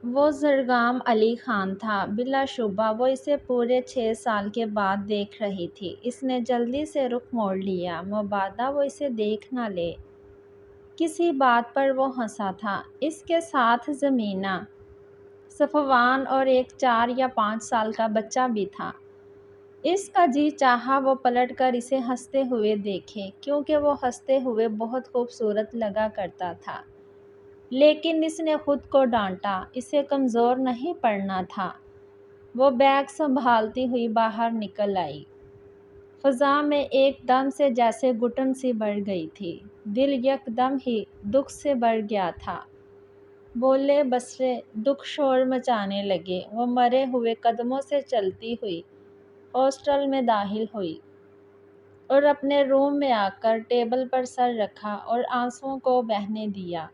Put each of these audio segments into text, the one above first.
وہ زرگام علی خان تھا۔ بلا شبہ وہ اسے پورے 6 سال کے بعد دیکھ رہی تھی۔ اس نے جلدی سے رخ موڑ لیا، مبادا وہ اسے دیکھ نہ لے۔ کسی بات پر وہ ہنسا تھا۔ اس کے ساتھ زمینہ، صفوان اور ایک 4 یا 5 سال کا بچہ بھی تھا۔ اس کا جی چاہا وہ پلٹ کر اسے ہنستے ہوئے دیکھے، کیونکہ وہ ہنستے ہوئے بہت خوبصورت لگا کرتا تھا۔ لیکن اس نے خود کو ڈانٹا، اسے کمزور نہیں پڑنا تھا۔ وہ بیگ سنبھالتی ہوئی باہر نکل آئی۔ فضا میں ایک دم سے جیسے گھٹن سی بڑھ گئی تھی۔ دل یک دم ہی دکھ سے بھر گیا تھا۔ بولے بسرے دکھ شور مچانے لگے۔ وہ مرے ہوئے قدموں سے چلتی ہوئی ہاسٹل میں داخل ہوئی اور اپنے روم میں آ کر ٹیبل پر سر رکھا اور آنسوؤں کو بہنے دیا۔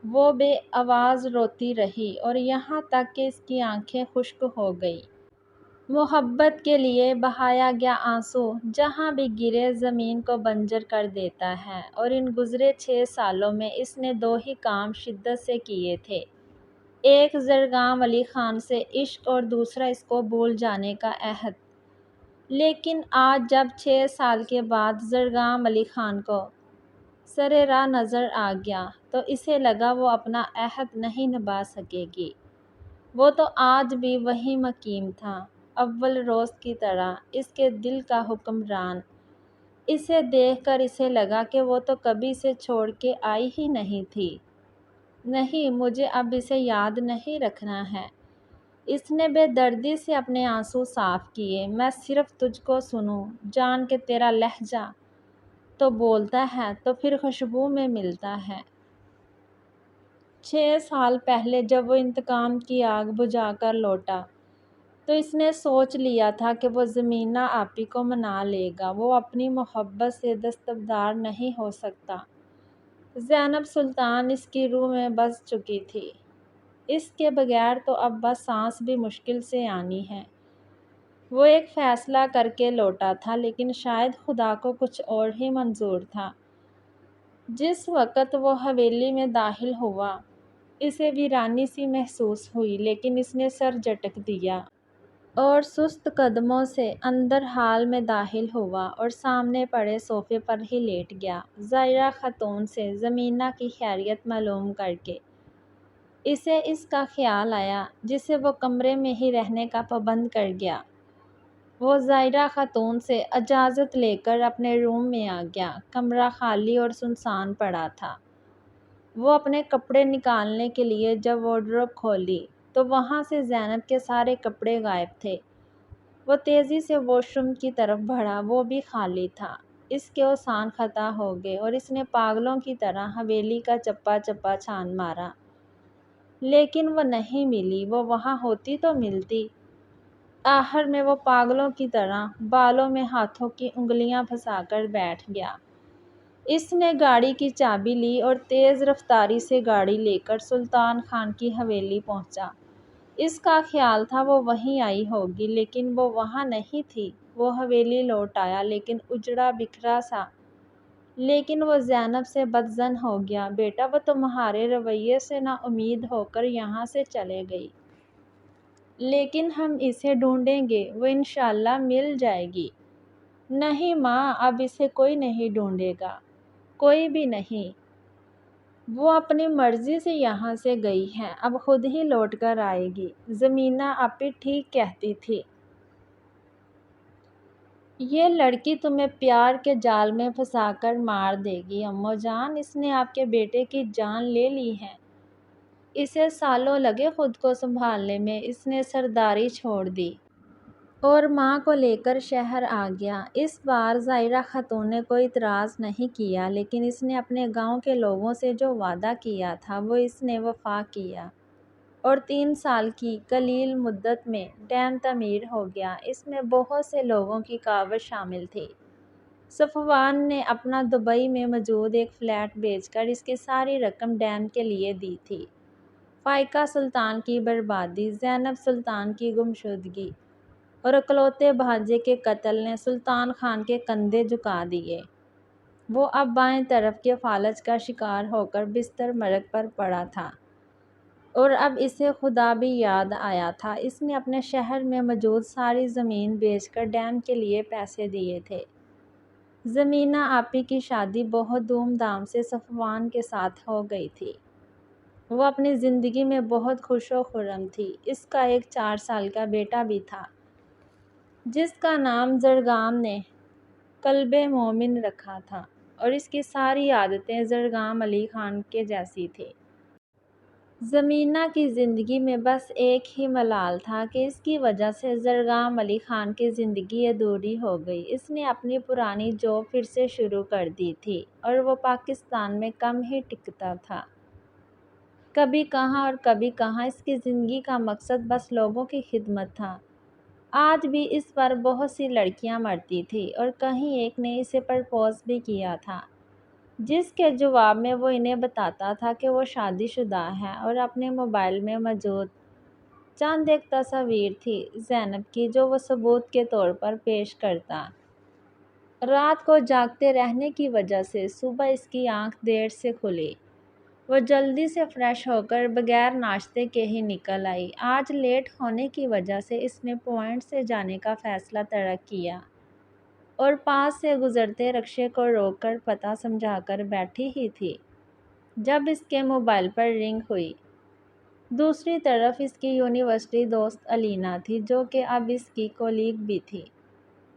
وہ بے آواز روتی رہی اور یہاں تک کہ اس کی آنکھیں خشک ہو گئی۔ محبت کے لیے بہایا گیا آنسو جہاں بھی گرے زمین کو بنجر کر دیتا ہے، اور ان گزرے 6 سالوں میں اس نے 2 ہی کام شدت سے کیے تھے، ایک زرگام علی خان سے عشق اور دوسرا اس کو بھول جانے کا عہد۔ لیکن آج جب 6 سال کے بعد زرگام علی خان کو سرِ راہ نظر آ گیا تو اسے لگا وہ اپنا عہد نہیں نبھا سکے گی۔ وہ تو آج بھی وہی مقیم تھا، اول روز کی طرح، اس کے دل کا حکمران۔ اسے دیکھ کر اسے لگا کہ وہ تو کبھی اسے چھوڑ کے آئی ہی نہیں تھی۔ نہیں، مجھے اب اسے یاد نہیں رکھنا ہے۔ اس نے بے دردی سے اپنے آنسو صاف کیے۔ میں صرف تجھ کو سنوں، جان کے تیرا لہجہ تو بولتا ہے تو پھر خوشبو میں ملتا ہے۔ 6 سال پہلے جب وہ انتقام کی آگ بجھا کر لوٹا تو اس نے سوچ لیا تھا کہ وہ زمینہ آپی کو منا لے گا۔ وہ اپنی محبت سے دستبردار نہیں ہو سکتا۔ زینب سلطان اس کی روح میں بس چکی تھی۔ اس کے بغیر تو اب بس سانس بھی مشکل سے آنی ہے۔ وہ ایک فیصلہ کر کے لوٹا تھا، لیکن شاید خدا کو کچھ اور ہی منظور تھا۔ جس وقت وہ حویلی میں داخل ہوا، اسے ویرانی سی محسوس ہوئی، لیکن اس نے سر جھٹک دیا اور سست قدموں سے اندر ہال میں داخل ہوا اور سامنے پڑے صوفے پر ہی لیٹ گیا۔ زائرہ خاتون سے زمینہ کی خیریت معلوم کر کے اسے اس کا خیال آیا جسے وہ کمرے میں ہی رہنے کا پابند کر گیا۔ وہ زائرہ خاتون سے اجازت لے کر اپنے روم میں آ گیا۔ کمرہ خالی اور سنسان پڑا تھا۔ وہ اپنے کپڑے نکالنے کے لیے جب وارڈروب کھولی تو وہاں سے زینب کے سارے کپڑے غائب تھے۔ وہ تیزی سے واش روم کی طرف بڑھا، وہ بھی خالی تھا۔ اس کے اوزان خطا ہو گئے اور اس نے پاگلوں کی طرح حویلی کا چپا چپا چھان مارا، لیکن وہ نہیں ملی۔ وہ وہاں ہوتی تو ملتی۔ آخر میں وہ پاگلوں کی طرح بالوں میں ہاتھوں کی انگلیاں پھنسا کر بیٹھ گیا۔ اس نے گاڑی کی چابی لی اور تیز رفتاری سے گاڑی لے کر سلطان خان کی حویلی پہنچا۔ اس کا خیال تھا وہ وہیں آئی ہوگی، لیکن وہ وہاں نہیں تھی۔ وہ حویلی لوٹ آیا، لیکن اجڑا بکھرا سا۔ لیکن وہ زینب سے بدظن ہو گیا۔ بیٹا، وہ تمہارے رویے سے نا امید ہو کر یہاں سے چلے گئی، لیکن ہم اسے ڈھونڈیں گے، وہ انشاءاللہ مل جائے گی۔ نہیں ماں، اب اسے کوئی نہیں ڈھونڈے گا، کوئی بھی نہیں۔ وہ اپنی مرضی سے یہاں سے گئی ہے، اب خود ہی لوٹ کر آئے گی۔ زمینہ آپی ٹھیک کہتی تھی۔ یہ لڑکی تمہیں پیار کے جال میں پھنسا کر مار دے گی اماں جان۔ اس نے آپ کے بیٹے کی جان لے لی ہے۔ اسے سالوں لگے خود کو سنبھالنے میں، اس نے سرداری چھوڑ دی اور ماں کو لے کر شہر آ گیا۔ اس بار زائرہ خاتون نے کوئی اعتراض نہیں کیا، لیکن اس نے اپنے گاؤں کے لوگوں سے جو وعدہ کیا تھا وہ اس نے وفا کیا، اور 3 سال کی قلیل مدت میں ڈیم تعمیر ہو گیا۔ اس میں بہت سے لوگوں کی کاوش شامل تھی۔ صفوان نے اپنا دبئی میں موجود ایک فلیٹ بیچ کر اس کی ساری رقم ڈیم کے لیے دی تھی۔ فائقہ سلطان کی بربادی، زینب سلطان کی گمشدگی اور اکلوتے بھانجے کے قتل نے سلطان خان کے کندھے جھکا دیے۔ وہ اب بائیں طرف کے فالج کا شکار ہو کر بستر مرگ پر پڑا تھا۔ اور اب اسے خدا بھی یاد آیا تھا۔ اس نے اپنے شہر میں موجود ساری زمین بیچ کر ڈیم کے لیے پیسے دیے تھے۔ زمینہ آپی کی شادی بہت دھوم دھام سے صفوان کے ساتھ ہو گئی تھی۔ وہ اپنی زندگی میں بہت خوش و خرم تھی۔ اس کا ایک 4 سال کا بیٹا بھی تھا جس کا نام زرگام نے قلب مومن رکھا تھا، اور اس کی ساری عادتیں زرگام علی خان کے جیسی تھی۔ زمینہ کی زندگی میں بس ایک ہی ملال تھا کہ اس کی وجہ سے زرگام علی خان کی زندگی ادھوری ہو گئی۔ اس نے اپنی پرانی جاب پھر سے شروع کر دی تھی اور وہ پاکستان میں کم ہی ٹکتا تھا۔ کبھی کہاں اور کبھی کہاں اس کی زندگی کا مقصد بس لوگوں کی خدمت تھا۔ آج بھی اس پر بہت سی لڑکیاں مرتی تھیں اور کہیں ایک نے اسے پرپوز بھی کیا تھا، جس کے جواب میں وہ انہیں بتاتا تھا کہ وہ شادی شدہ ہے، اور اپنے موبائل میں موجود چند ایک تصاویر تھی زینب کی جو وہ ثبوت کے طور پر پیش کرتا۔ رات کو جاگتے رہنے کی وجہ سے صبح اس کی آنکھ دیر سے کھلی۔ وہ جلدی سے فریش ہو کر بغیر ناشتے کے ہی نکل آئی۔ آج لیٹ ہونے کی وجہ سے اس نے پوائنٹ سے جانے کا فیصلہ ترک کیا اور پاس سے گزرتے رکشے کو روک کر پتہ سمجھا کر بیٹھی ہی تھی جب اس کے موبائل پر رنگ ہوئی۔ دوسری طرف اس کی یونیورسٹی دوست علینا تھی جو کہ اب اس کی کولیگ بھی تھی۔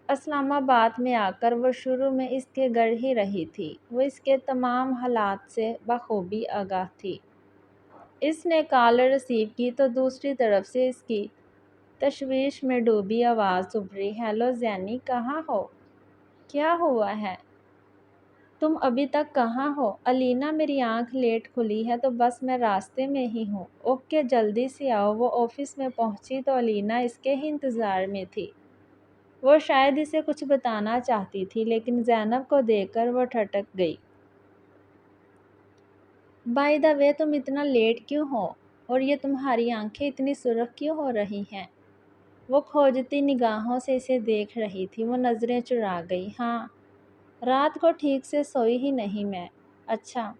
اسلام آباد میں آ کر وہ شروع میں اس کے گھر ہی رہی تھی۔ وہ اس کے تمام حالات سے بخوبی آگاہ تھی۔ اس نے کال ریسیو کی تو دوسری طرف سے اس کی تشویش میں ڈوبی آواز ابھری، ہیلو زینی، کہاں ہو؟ کیا ہوا ہے؟ تم ابھی تک کہاں ہو؟ علینا، میری آنکھ لیٹ کھلی ہے تو بس میں راستے میں ہی ہوں۔ اوکے، جلدی سے آؤ۔ وہ آفس میں پہنچی تو علینا اس کے ہی انتظار میں تھی۔ وہ شاید اسے کچھ بتانا چاہتی تھی لیکن زینب کو دیکھ کر وہ ٹھٹک گئی۔ بائی دا وے، تم اتنا لیٹ کیوں ہو؟ اور یہ تمہاری آنکھیں اتنی سرخ کیوں ہو رہی ہیں؟ وہ کھوجتی نگاہوں سے اسے دیکھ رہی تھی۔ وہ نظریں چرا گئی۔ ہاں، رات کو ٹھیک سے سوئی ہی نہیں میں۔ اچھا۔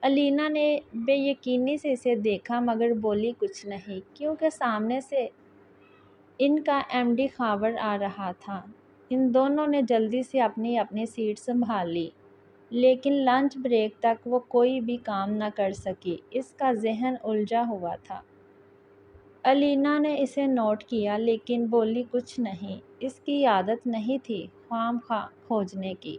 علینا نے بے یقینی سے اسے دیکھا مگر بولی کچھ نہیں کیونکہ سامنے سے ان کا ایم ڈی خاور آ رہا تھا۔ ان دونوں نے جلدی سے اپنی اپنی سیٹ سنبھال لی لیکن لنچ بریک تک وہ کوئی بھی کام نہ کر سکی۔ اس کا ذہن الجھا ہوا تھا۔ علینا نے اسے نوٹ کیا لیکن بولی کچھ نہیں۔ اس کی عادت نہیں تھی خواہ مخواہ کھوجنے کی۔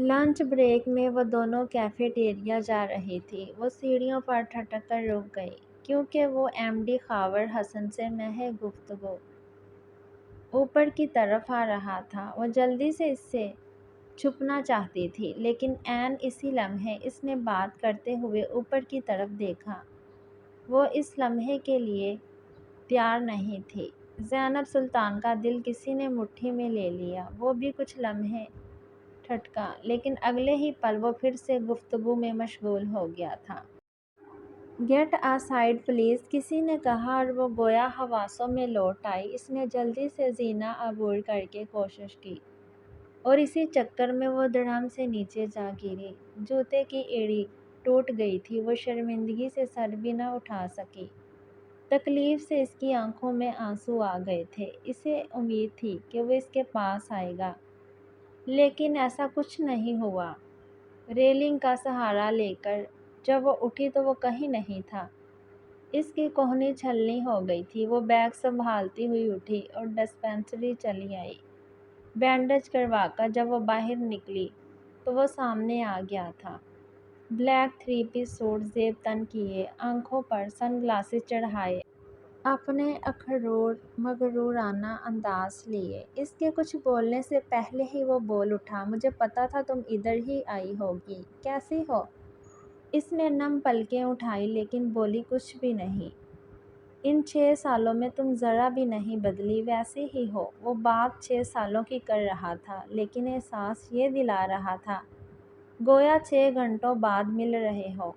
لنچ بریک میں وہ دونوں کیفے ٹیریا جا رہی تھی۔ وہ سیڑھیوں پر ٹھٹک کر رک گئی کیونکہ وہ ایم ڈی خاور حسن سے محض گفتگو اوپر کی طرف آ رہا تھا۔ وہ جلدی سے اس سے چھپنا چاہتی تھی لیکن عین اسی لمحے اس نے بات کرتے ہوئے اوپر کی طرف دیکھا۔ وہ اس لمحے کے لیے تیار نہیں تھی۔ زینب سلطان کا دل کسی نے مٹھی میں لے لیا۔ وہ بھی کچھ لمحے ٹھٹکا لیکن اگلے ہی پل وہ پھر سے گفتگو میں مشغول ہو گیا تھا۔ گیٹ آ سائڈ پلیز، کسی نے کہا اور وہ گویا حواسوں میں لوٹ آئی۔ اس نے جلدی سے زینہ عبور کرکے کوشش کی اور اسی چکر میں وہ دڑھم سے نیچے جا گری۔ جوتے کی ایڑی ٹوٹ گئی تھی۔ وہ شرمندگی سے سر بھی نہ اٹھا سکی۔ تکلیف سے اس کی آنکھوں میں آنسو آ گئے تھے۔ اسے امید تھی کہ وہ اس کے پاس آئے گا لیکن ایسا کچھ نہیں ہوا۔ ریلنگ کا سہارا لے کر جب وہ اٹھی تو وہ کہیں نہیں تھا۔ اس کی کہنی چھلنی ہو گئی تھی۔ وہ بیگ سنبھالتی ہوئی اٹھی اور ڈسپنسری چلی آئی۔ بینڈیج کروا کر جب وہ باہر نکلی تو وہ سامنے آ گیا تھا۔ بلیک 3 پیس سوٹ زیب تن کیے، آنکھوں پر سن گلاسز چڑھائے، اپنے اخروٹ مغرورانہ انداز لیے۔ اس کے کچھ بولنے سے پہلے ہی وہ بول اٹھا، مجھے پتا تھا تم ادھر ہی آئی ہوگی، کیسی ہو؟ اس نے نم پلکیں اٹھائی لیکن بولی کچھ بھی نہیں۔ ان 6 سالوں میں تم ذرا بھی نہیں بدلی، ویسی ہی ہو۔ وہ بات 6 سالوں کی کر رہا تھا لیکن احساس یہ دلا رہا تھا گویا 6 گھنٹوں بعد مل رہے ہو۔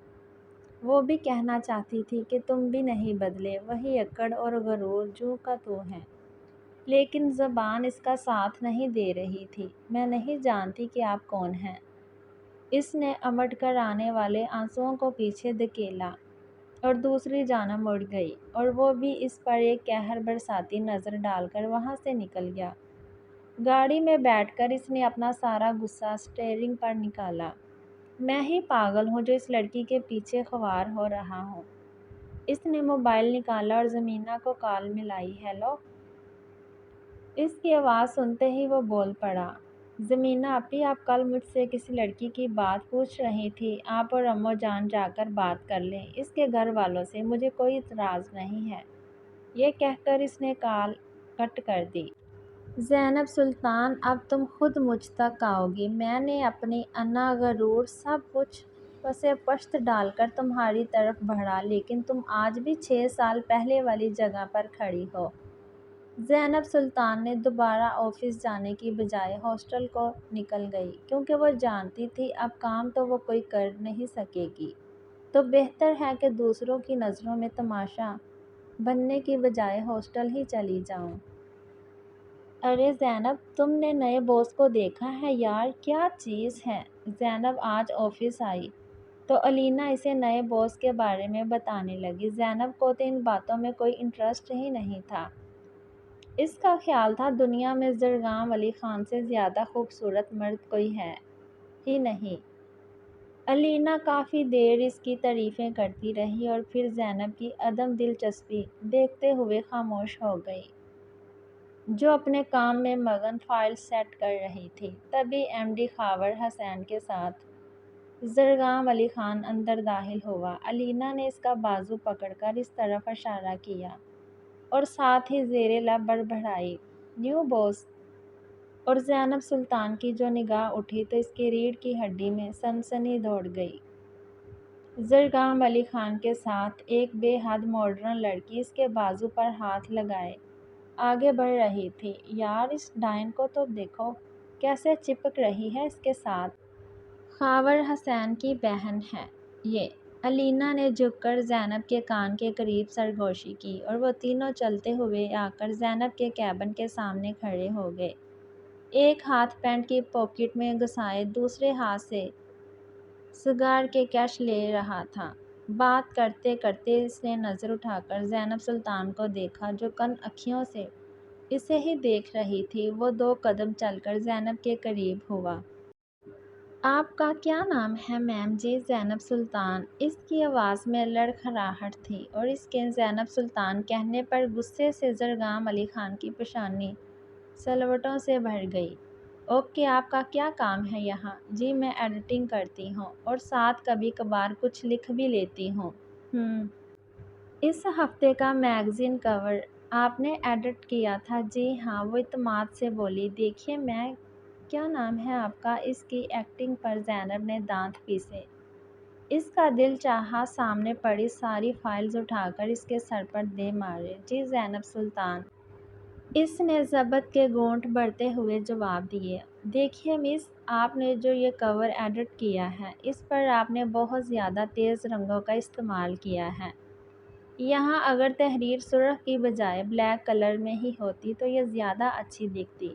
وہ بھی کہنا چاہتی تھی کہ تم بھی نہیں بدلے، وہی اکڑ اور غرور جوں کا توں ہے، لیکن زبان اس کا ساتھ نہیں دے رہی تھی۔ میں نہیں جانتی کہ آپ کون ہیں۔ اس نے امٹ کر آنے والے آنسوؤں کو پیچھے دھکیلا اور دوسری جانب مڑ گئی، اور وہ بھی اس پر ایک قہر برساتی نظر ڈال کر وہاں سے نکل گیا۔ گاڑی میں بیٹھ کر اس نے اپنا سارا غصہ اسٹیئرنگ پر نکالا۔ میں ہی پاگل ہوں جو اس لڑکی کے پیچھے خوار ہو رہا ہوں۔ اس نے موبائل نکالا اور زمینہ کو کال ملائی۔ ہیلو۔ اس کی آواز سنتے ہی وہ بول پڑا، زمینہ اپی، آپ کل مجھ سے کسی لڑکی کی بات پوچھ رہی تھی، آپ اور امو جان جا کر بات کر لیں، اس کے گھر والوں سے مجھے کوئی اعتراض نہیں ہے۔ یہ کہہ کر اس نے کال کٹ کر دی۔ زینب سلطان، اب تم خود مجھ تک آؤ گی۔ میں نے اپنی انا، غرور، سب کچھ پسے پشت ڈال کر تمہاری طرف بڑھا، لیکن تم آج بھی 6 سال پہلے والی جگہ پر کھڑی ہو۔ زینب سلطان نے دوبارہ آفس جانے کی بجائے ہاسٹل کو نکل گئی، کیونکہ وہ جانتی تھی اب کام تو وہ کوئی کر نہیں سکے گی، تو بہتر ہے کہ دوسروں کی نظروں میں تماشا بننے کی بجائے ہاسٹل ہی چلی جاؤں۔ ارے زینب، تم نے نئے باس کو دیکھا ہے یار، کیا چیز ہے؟ زینب آج آفس آئی تو الینا اسے نئے باس کے بارے میں بتانے لگی۔ زینب کو تو ان باتوں میں کوئی انٹرسٹ ہی نہیں تھا۔ اس کا خیال تھا دنیا میں زرگام علی خان سے زیادہ خوبصورت مرد کوئی ہے ہی نہیں۔ الینا کافی دیر اس کی تعریفیں کرتی رہی اور پھر زینب کی عدم دلچسپی دیکھتے ہوئے خاموش ہو گئی، جو اپنے کام میں مگن فائل سیٹ کر رہی تھی۔ تبھی ایم ڈی خاور حسین کے ساتھ زرگام علی خان اندر داخل ہوا۔ الینا نے اس کا بازو پکڑ کر اس طرف اشارہ کیا اور ساتھ ہی زیر لب بڑبڑائی، نیو باس۔ اور زینب سلطان کی جو نگاہ اٹھی تو اس کی ریڑھ کی ہڈی میں سنسنی دوڑ گئی۔ زرگام علی خان کے ساتھ ایک بے حد ماڈرن لڑکی اس کے بازو پر ہاتھ لگائے آگے بڑھ رہی تھی۔ یار اس ڈائن کو تو دیکھو، کیسے چپک رہی ہے اس کے ساتھ۔ خاور حسین کی بہن ہے یہ۔ الینا نے جھک کر زینب کے کان کے قریب سرگوشی کی اور وہ تینوں چلتے ہوئے آ کر زینب کے کیبن کے سامنے کھڑے ہو گئے۔ ایک ہاتھ پینٹ کی پاکٹ میں گھسائے دوسرے ہاتھ سے سگار کے کیش لے رہا تھا۔ بات کرتے کرتے اس نے نظر اٹھا کر زینب سلطان کو دیکھا، جو کن اکھیوں سے اسے ہی دیکھ رہی تھی۔ وہ 2 قدم چل کر زینب کے قریب ہوا۔ آپ کا کیا نام ہے میم جی؟ زینب سلطان۔ اس کی آواز میں لڑکھڑاہٹ تھی اور اس کے زینب سلطان کہنے پر غصے سے زرگام علی خان کی پیشانی سلوٹوں سے بھر گئی۔ اوکے، آپ کا کیا کام ہے یہاں؟ جی میں ایڈیٹنگ کرتی ہوں اور ساتھ کبھی کبھار کچھ لکھ بھی لیتی ہوں۔ اس ہفتے کا میگزین کور آپ نے ایڈٹ کیا تھا؟ جی ہاں، وہ اعتماد سے بولی۔ دیکھیے میں، کیا نام ہے آپ کا؟ اس کی ایکٹنگ پر زینب نے دانت پیسے۔ اس کا دل چاہا سامنے پڑی ساری فائلز اٹھا کر اس کے سر پر دے مارے۔ جی زینب سلطان۔ اس نے ضبط کے گھونٹ بھرتے ہوئے جواب دیا۔ دیکھیے مس، آپ نے جو یہ کور ایڈٹ کیا ہے، اس پر آپ نے بہت زیادہ تیز رنگوں کا استعمال کیا ہے۔ یہاں اگر تحریر سرخ کی بجائے بلیک کلر میں ہی ہوتی تو یہ زیادہ اچھی دکھتی۔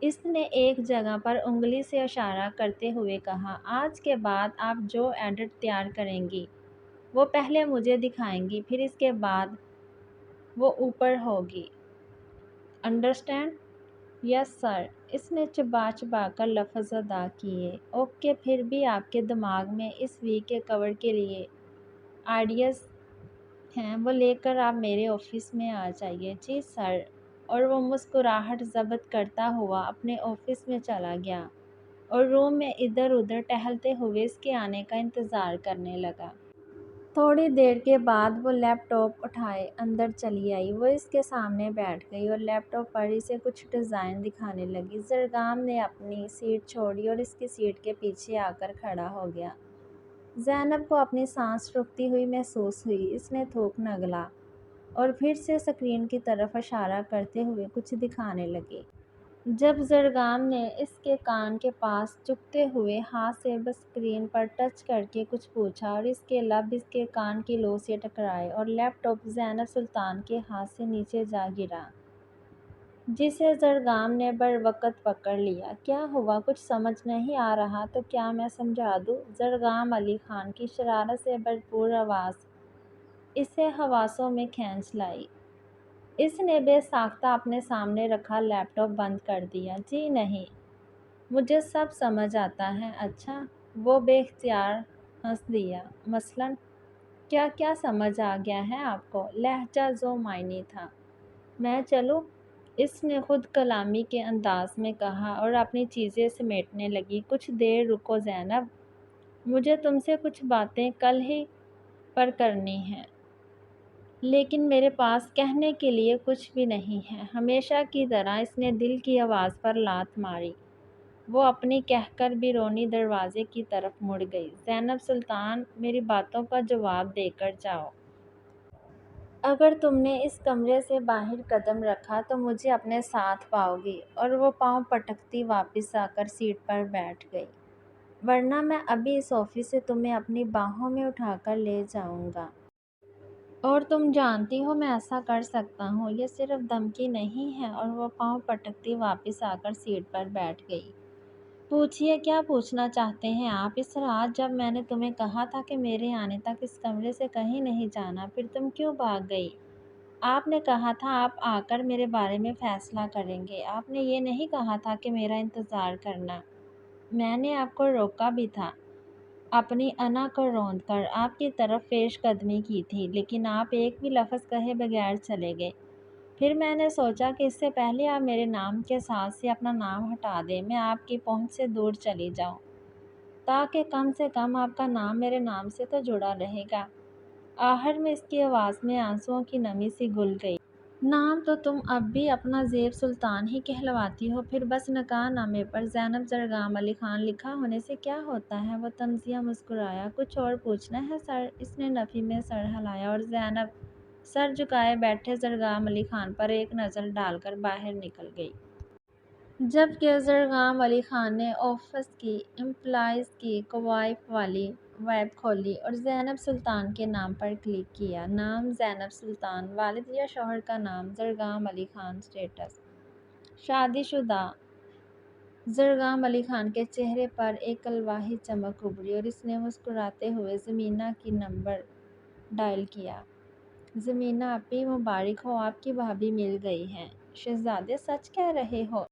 اس نے ایک جگہ پر انگلی سے اشارہ کرتے ہوئے کہا، آج کے بعد آپ جو ایڈٹ تیار کریں گی وہ پہلے مجھے دکھائیں گی، پھر اس کے بعد وہ اوپر ہوگی۔ انڈرسٹینڈ؟ یس سر۔ اس نے چبا چبا کر لفظ ادا کیے۔ اوکے، پھر بھی آپ کے دماغ میں اس ویک کے کور کے لیے آئیڈیاز ہیں، وہ لے کر آپ میرے آفس میں آ جائیے۔ جی سر۔ اور وہ مسکراہٹ ضبط کرتا ہوا اپنے آفس میں چلا گیا اور روم میں ادھر ادھر ٹہلتے ہوئے اس کے آنے کا انتظار کرنے لگا۔ تھوڑی دیر کے بعد وہ لیپ ٹاپ اٹھائے اندر چلی آئی۔ وہ اس کے سامنے بیٹھ گئی اور لیپ ٹاپ پر اسے کچھ ڈیزائن دکھانے لگی۔ زرگام نے اپنی سیٹ چھوڑی اور اس کی سیٹ کے پیچھے آ کر کھڑا ہو گیا۔ زینب کو اپنی سانس رکتی ہوئی محسوس ہوئی۔ اس نے تھوک نگلا اور پھر سے اسکرین کی طرف اشارہ کرتے ہوئے کچھ دکھانے لگی۔ جب زرگام نے اس کے کان کے پاس چکتے ہوئے ہاتھ سے بس اسکرین پر ٹچ کر کے کچھ پوچھا اور اس کے لب اس کے کان کی لو سے ٹکرائے اور لیپ ٹاپ زینب سلطان کے ہاتھ سے نیچے جا گرا، جسے زرگام نے بروقت پکڑ لیا۔ کیا ہوا؟ کچھ سمجھ نہیں آ رہا تو کیا میں سمجھا دوں؟ زرگام علی خان کی شرارت سے بھرپور آواز اسے حواسوں میں کھینچ لائی۔ اس نے بے ساختہ اپنے سامنے رکھا لیپ ٹاپ بند کر دیا۔ جی نہیں، مجھے سب سمجھ آتا ہے۔ اچھا، وہ بے اختیار ہنس دیا۔ مثلاً کیا کیا سمجھ آ گیا ہے آپ کو؟ لہجہ ذو معنی تھا۔ میں چلوں؟ اس نے خود کلامی کے انداز میں کہا اور اپنی چیزیں سمیٹنے لگی۔ کچھ دیر رکو زینب، مجھے تم سے کچھ باتیں کل ہی پر کرنی ہیں، لیکن میرے پاس کہنے کے لیے کچھ بھی نہیں ہے۔ ہمیشہ کی طرح اس نے دل کی آواز پر لات ماری۔ وہ اپنی کہہ کر بیرونی دروازے کی طرف مڑ گئی۔ زینب سلطان، میری باتوں کا جواب دے کر جاؤ۔ اگر تم نے اس کمرے سے باہر قدم رکھا تو مجھے اپنے ساتھ پاؤ گی۔ اور وہ پاؤں پٹکتی واپس آ کر سیٹ پر بیٹھ گئی۔ ورنہ میں ابھی اس آفس سے تمہیں اپنی باہوں میں اٹھا کر لے جاؤں گا۔ اور تم جانتی ہو میں ایسا کر سکتا ہوں۔ یہ صرف دھمکی نہیں ہے۔ اور وہ پاؤں پٹکتی واپس آ کر سیٹ پر بیٹھ گئی۔ پوچھئے، کیا پوچھنا چاہتے ہیں آپ؟ اس رات جب میں نے تمہیں کہا تھا کہ میرے آنے تک اس کمرے سے کہیں نہیں جانا، پھر تم کیوں بھاگ گئی؟ آپ نے کہا تھا آپ آ کر میرے بارے میں فیصلہ کریں گے۔ آپ نے یہ نہیں کہا تھا کہ میرا انتظار کرنا۔ میں نے آپ کو روکا بھی تھا، اپنی انا کو روند کر آپ کی طرف پیش قدمی کی تھی، لیکن آپ ایک بھی لفظ کہے بغیر چلے گئے۔ پھر میں نے سوچا کہ اس سے پہلے آپ میرے نام کے ساتھ سے اپنا نام ہٹا دیں، میں آپ کی پہنچ سے دور چلی جاؤں، تاکہ کم سے کم آپ کا نام میرے نام سے تو جڑا رہے گا۔ آخر میں اس کی آواز میں آنسوؤں کی نمی سی گھل گئی۔ نام تو تم اب بھی اپنا زیب سلطان ہی کہلواتی ہو، پھر بس نکاح نامے پر زینب زرگام علی خان لکھا ہونے سے کیا ہوتا ہے؟ وہ طنزیہ مسکرایا۔ کچھ اور پوچھنا ہے سر؟ اس نے نفی میں سر ہلایا اور زینب سر جھکائے بیٹھے زرگام علی خان پر ایک نظر ڈال کر باہر نکل گئی۔ جبکہ زرگام علی خان نے آفس کی امپلائیز کی کوائف والی ویب کھولی اور زینب سلطان کے نام پر کلک کیا۔ نام زینب سلطان، والد یا شوہر کا نام زرگام علی خان، اسٹیٹس شادی شدہ۔ زرگام علی خان کے چہرے پر ایک الواحی چمک ابھری اور اس نے مسکراتے ہوئے زمینہ کی نمبر ڈائل کیا۔ زمینہ اپی، مبارک ہو، آپ کی بھابھی مل گئی ہیں۔ شہزادے، سچ کہہ رہے ہو؟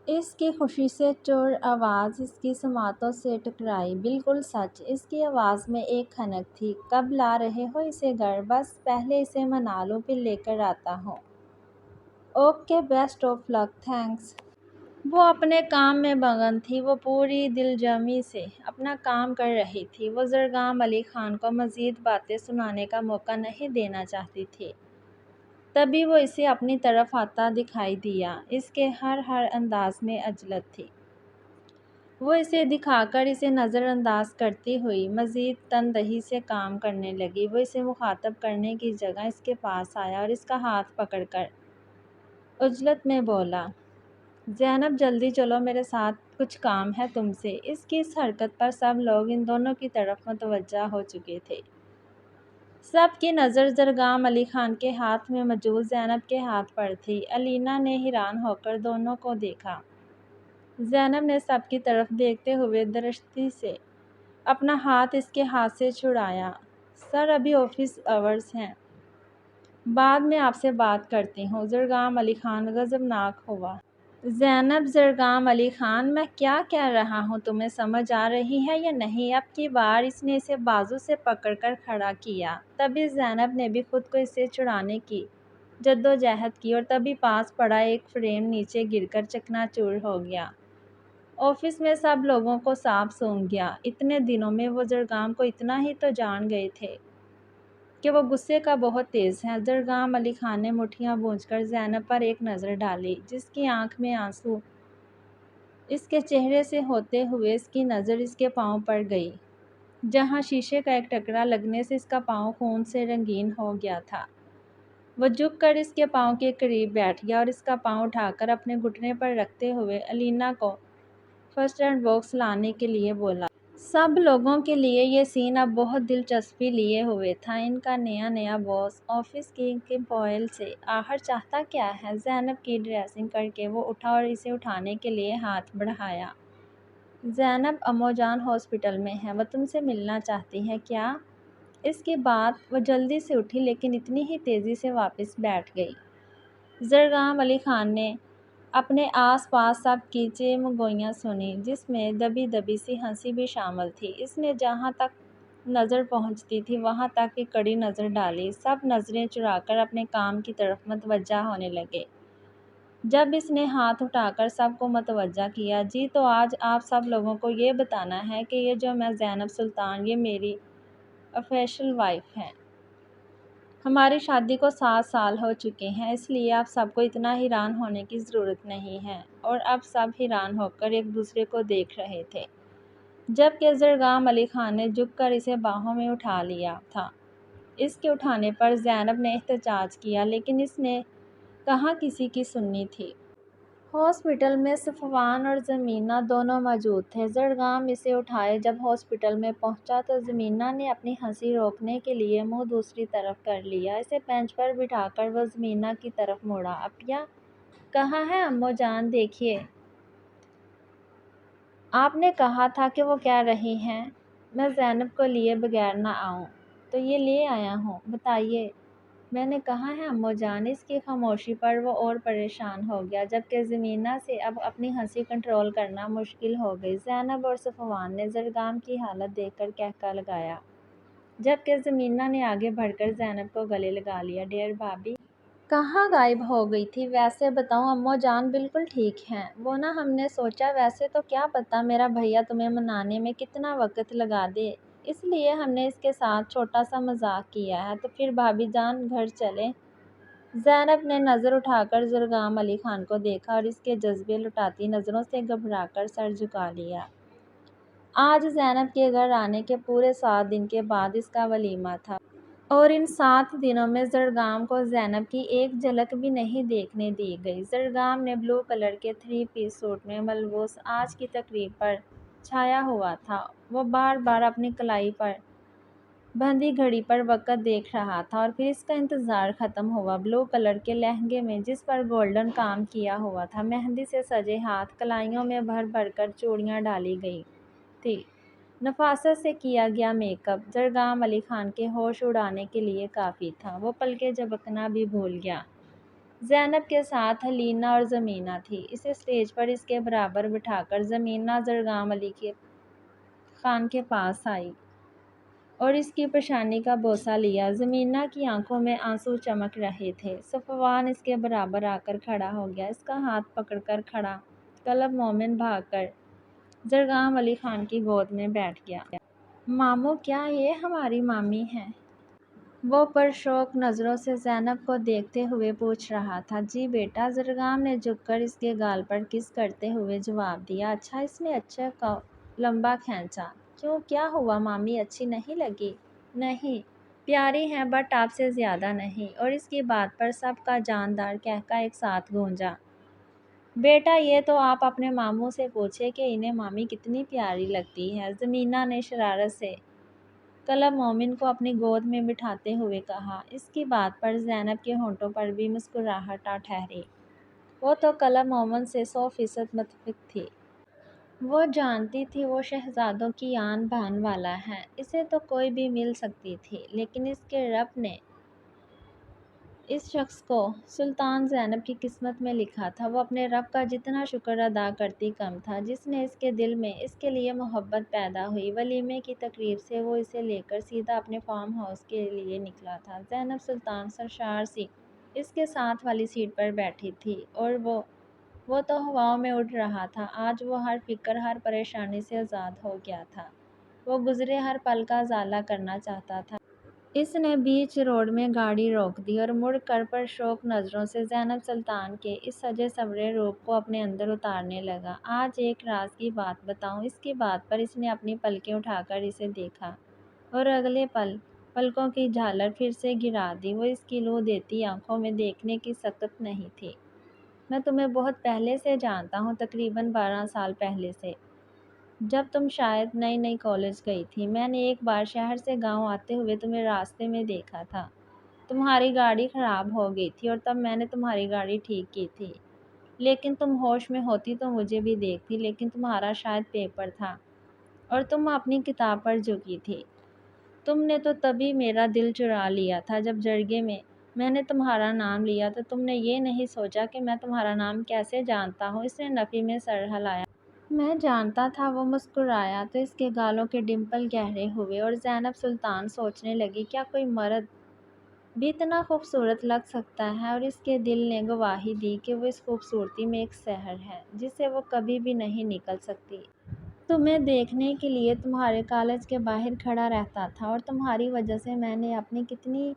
اس کی خوشی سے چور آواز اس کی سماعتوں سے ٹکرائی۔ بالکل سچ۔ اس کی آواز میں ایک کھنک تھی۔ کب لا رہے ہو اسے گھر؟ بس پہلے اسے منا لوں پھر لے کر آتا ہوں۔ Okay, best of luck, thanks. وہ اپنے کام میں مگن تھی۔ وہ پوری دلجمی سے اپنا کام کر رہی تھی۔ وہ زرگام علی خان کو مزید باتیں سنانے کا موقع نہیں دینا چاہتی تھی۔ تبھی وہ اسے اپنی طرف آتا دکھائی دیا۔ اس کے ہر انداز میں عجلت تھی۔ وہ اسے دکھا کر اسے نظر انداز کرتی ہوئی مزید تندہی سے کام کرنے لگی۔ وہ اسے مخاطب کرنے کی جگہ اس کے پاس آیا اور اس کا ہاتھ پکڑ کر عجلت میں بولا، زینب جلدی چلو، میرے ساتھ کچھ کام ہے تم سے۔ اس کی اس حرکت پر سب لوگ ان دونوں کی طرف متوجہ ہو چکے تھے۔ سب کی نظر زرگام علی خان کے ہاتھ میں موجود زینب کے ہاتھ پر تھی۔ الینا نے حیران ہو کر دونوں کو دیکھا۔ زینب نے سب کی طرف دیکھتے ہوئے درشتی سے اپنا ہاتھ اس کے ہاتھ سے چھڑایا۔ سر، ابھی آفس آورز ہیں، بعد میں آپ سے بات کرتی ہوں۔ زرگام علی خان غضبناک ہوا۔ زینب، زرگام علی خان، میں کیا کہہ رہا ہوں تمہیں سمجھ آ رہی ہے یا نہیں؟ اب کی بار اس نے اسے بازو سے پکڑ کر کھڑا کیا۔ تبھی زینب نے بھی خود کو اسے چھڑانے کی جدوجہد کی اور تبھی پاس پڑا ایک فریم نیچے گر کر چکنا چور ہو گیا۔ آفس میں سب لوگوں کو سانپ سونگھ گیا۔ اتنے دنوں میں وہ زرگام کو اتنا ہی تو جان گئے تھے کہ وہ غصے کا بہت تیز ہے۔ زرگام علی خان نے مٹھیاں بونجھ کر زینب پر ایک نظر ڈالی، جس کی آنکھ میں آنسو اس کے چہرے سے ہوتے ہوئے اس کی نظر اس کے پاؤں پر گئی، جہاں شیشے کا ایک ٹکڑا لگنے سے اس کا پاؤں خون سے رنگین ہو گیا تھا۔ وہ جھک کر اس کے پاؤں کے قریب بیٹھ گیا اور اس کا پاؤں اٹھا کر اپنے گھٹنے پر رکھتے ہوئے الینا کو فرسٹ ایڈ باکس لانے کے لیے بولا۔ سب لوگوں کے لیے یہ سین اب بہت دلچسپی لیے ہوئے تھا۔ ان کا نیا باس آفس کی کمپوائل سے آخر چاہتا کیا ہے؟ زینب کی ڈریسنگ کر کے وہ اٹھا اور اسے اٹھانے کے لیے ہاتھ بڑھایا۔ زینب، امو جان ہاسپٹل میں ہیں، وہ تم سے ملنا چاہتی ہیں۔ کیا اس کے بعد وہ جلدی سے اٹھی لیکن اتنی ہی تیزی سے واپس بیٹھ گئی۔ زرگام علی خان نے اپنے آس پاس سب کی چیمگوئیاں سنیں، جس میں دبی دبی سی ہنسی بھی شامل تھی۔ اس نے جہاں تک نظر پہنچتی تھی وہاں تک ایک کڑی نظر ڈالی۔ سب نظریں چرا کر اپنے کام کی طرف متوجہ ہونے لگے۔ جب اس نے ہاتھ اٹھا کر سب کو متوجہ کیا، جی تو آج آپ سب لوگوں کو یہ بتانا ہے کہ یہ جو میں زینب سلطان، یہ میری آفیشل وائف ہے۔ ہماری شادی کو 7 سال ہو چکے ہیں، اس لیے آپ سب کو اتنا حیران ہونے کی ضرورت نہیں ہے۔ اور اب سب حیران ہو کر ایک دوسرے کو دیکھ رہے تھے، جبکہ زرگام علی خان نے جھک کر اسے باہوں میں اٹھا لیا تھا۔ اس کے اٹھانے پر زینب نے احتجاج کیا، لیکن اس نے کہاں کسی کی سننی تھی۔ ہاسپٹل میں صفوان اور زمینہ دونوں موجود تھے۔ زرگام اسے اٹھائے جب ہاسپٹل میں پہنچا تو زمینہ نے اپنی ہنسی روکنے کے لیے منہ دوسری طرف کر لیا۔ اسے بینچ پر بٹھا کر وہ زمینہ کی طرف مڑا۔ اپیہ کہاں ہے امّو جان؟ دیکھیے، آپ نے کہا تھا کہ وہ کہہ رہی ہیں میں زینب کو لیے بغیر نہ آؤں، تو یہ لے آیا ہوں۔ بتائیے، میں نے کہا ہے امّو جان۔ اس کی خاموشی پر وہ اور پریشان ہو گیا، جبکہ زمینہ سے اب اپنی ہنسی کنٹرول کرنا مشکل ہو گئی۔ زینب اور صفوان نے زرگام کی حالت دیکھ کر قہقہ لگایا، جبکہ زمینہ نے آگے بڑھ کر زینب کو گلے لگا لیا۔ ڈیئر بھابی کہاں غائب ہو گئی تھی؟ ویسے بتاؤں امّو جان بالکل ٹھیک ہیں۔ وہ نا ہم نے سوچا ویسے تو کیا پتہ میرا بھیا تمہیں منانے میں کتنا وقت لگا دے، اس لیے ہم نے اس کے ساتھ چھوٹا سا مذاق کیا ہے۔ تو پھر بھابی جان گھر چلیں۔ زینب نے نظر اٹھا کر زرگام علی خان کو دیکھا اور اس کے جذبے لٹاتی نظروں سے گھبرا کر سر جھکا لیا۔ آج زینب کے گھر آنے کے پورے 7 دن کے بعد اس کا ولیمہ تھا، اور ان 7 دنوں میں زرگام کو زینب کی ایک جھلک بھی نہیں دیکھنے دی گئی۔ زرگام نے بلو کلر کے 3 پیس سوٹ میں ملبوس آج کی تقریب پر چھایا ہوا تھا۔ وہ بار بار اپنی کلائی پر بندھی گھڑی پر وقت دیکھ رہا تھا اور پھر اس کا انتظار ختم ہوا۔ بلو کلر کے لہنگے میں جس پر گولڈن کام کیا ہوا تھا، مہندی سے سجے ہاتھ، کلائیوں میں بھر بھر کر چوڑیاں ڈالی گئی تھی، نفاست سے کیا گیا میک اپ زرگام علی خان کے ہوش اڑانے کے لیے کافی تھا۔ وہ پلکیں جھپکنا بھی بھول گیا۔ زینب کے ساتھ حلیمہ اور زمینہ تھی۔ اسے اسٹیج پر اس کے برابر بٹھا کر زمینہ زرگام علی خان کے پاس آئی اور اس کی پیشانی کا بوسہ لیا۔ زمینہ کی آنکھوں میں آنسو چمک رہے تھے۔ صفوان اس کے برابر آ کر کھڑا ہو گیا۔ اس کا ہاتھ پکڑ کر کھڑا قلب مومن بھاگ کر زرگام علی خان کی گود میں بیٹھ گیا۔ ماموں، کیا یہ ہماری مامی ہیں؟ وہ پرشوق نظروں سے زینب کو دیکھتے ہوئے پوچھ رہا تھا۔ جی بیٹا، زرگام نے جھک کر اس کے گال پر کس کرتے ہوئے جواب دیا۔ اچھا، اس نے اچھے کو لمبا کھینچا۔ کیوں، کیا ہوا مامی، اچھی نہیں لگی؟ نہیں، پیاری ہیں بٹ آپ سے زیادہ نہیں۔ اور اس کی بات پر سب کا جاندار قہقہ ایک ساتھ گونجا۔ بیٹا، یہ تو آپ اپنے ماموں سے پوچھیں کہ انہیں مامی کتنی پیاری لگتی ہے، زمینہ نے شرارت سے قلب مومن کو اپنی گود میں بٹھاتے ہوئے کہا۔ اس کی بات پر زینب کے ہونٹوں پر بھی مسکراہٹ آ ٹھہری۔ وہ تو قلب مومن سے 100% متفق تھی۔ وہ جانتی تھی وہ شہزادوں کی آن بان والا ہے، اسے تو کوئی بھی مل سکتی تھی، لیکن اس کے رب نے اس شخص کو سلطان زینب کی قسمت میں لکھا تھا۔ وہ اپنے رب کا جتنا شکر ادا کرتی کم تھا، جس نے اس کے دل میں اس کے لیے محبت پیدا ہوئی۔ ولیمے کی تقریب سے وہ اسے لے کر سیدھا اپنے فارم ہاؤس کے لیے نکلا تھا۔ زینب سلطان سرشار سی اس کے ساتھ والی سیٹ پر بیٹھی تھی اور وہ تو ہواؤں میں اڑ رہا تھا۔ آج وہ ہر فکر، ہر پریشانی سے آزاد ہو گیا تھا۔ وہ گزرے ہر پل کا ازالہ کرنا چاہتا تھا۔ اس نے بیچ روڈ میں گاڑی روک دی اور مڑ کر پرشوق نظروں سے زینب سلطان کے اس سجے سنورے روپ کو اپنے اندر اتارنے لگا۔ آج ایک راز کی بات بتاؤں؟ اس کی بات پر اس نے اپنی پلکیں اٹھا کر اسے دیکھا اور اگلے پل پلکوں کی جھالر پھر سے گرا دی۔ وہ اس کی لو دیتی آنکھوں میں دیکھنے کی سکت نہیں تھی۔ میں تمہیں بہت پہلے سے جانتا ہوں، تقریباً 12 سال پہلے سے، جب تم شاید نئی نئی کالج گئی تھی۔ میں نے ایک بار شہر سے گاؤں آتے ہوئے تمہیں راستے میں دیکھا تھا۔ تمہاری گاڑی خراب ہو گئی تھی اور تب میں نے تمہاری گاڑی ٹھیک کی تھی، لیکن تم ہوش میں ہوتی تو مجھے بھی دیکھتی، لیکن تمہارا شاید پیپر تھا اور تم اپنی کتاب پر جھکی تھی۔ تم نے تو تبھی میرا دل چرا لیا تھا جب جرگے میں نے تمہارا نام لیا تو تم نے یہ نہیں سوچا کہ میں تمہارا نام کیسے جانتا ہوں۔ اس نے نفی میں سر ہلایا۔ میں جانتا تھا۔ وہ مسکرایا تو اس کے گالوں کے ڈمپل گہرے ہوئے اور زینب سلطان سوچنے لگی کیا کوئی مرد بھی اتنا خوبصورت لگ سکتا ہے، اور اس کے دل نے گواہی دی کہ وہ اس خوبصورتی میں ایک سحر ہے جسے وہ کبھی بھی نہیں نکل سکتی۔ تمہیں دیکھنے کے لیے تمہارے کالج کے باہر کھڑا رہتا تھا، اور تمہاری وجہ سے میں نے اپنی کتنی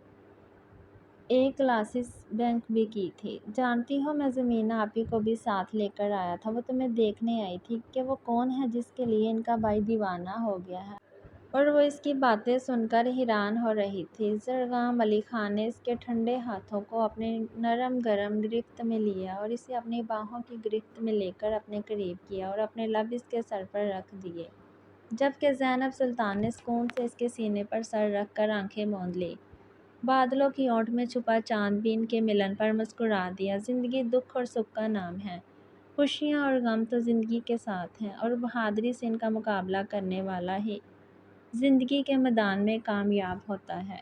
کلاسز بنک بھی کی تھی۔ جانتی ہو میں زمینہ آپی کو بھی ساتھ لے کر آیا تھا۔ وہ تمہیں دیکھنے آئی تھی کہ وہ کون ہے جس کے لیے ان کا بھائی دیوانہ ہو گیا ہے، اور وہ اس کی باتیں سن کر حیران ہو رہی تھی۔ زرگام علی خان نے اس کے ٹھنڈے ہاتھوں کو اپنے نرم گرم گرفت میں لیا اور اسے اپنی باہوں کی گرفت میں لے کر اپنے قریب کیا اور اپنے لب اس کے سر پر رکھ دیے، جبکہ زینب سلطان نے سکون سے اس کے سینے پر سر رکھ کر آنکھیں موند لیں۔ بادلوں کی اونٹ میں چھپا چاند بھی ان کے ملن پر مسکرا دیا۔ زندگی دکھ اور سکھ کا نام ہے۔ خوشیاں اور غم تو زندگی کے ساتھ ہیں، اور بہادری سے ان کا مقابلہ کرنے والا ہی زندگی کے میدان میں کامیاب ہوتا ہے۔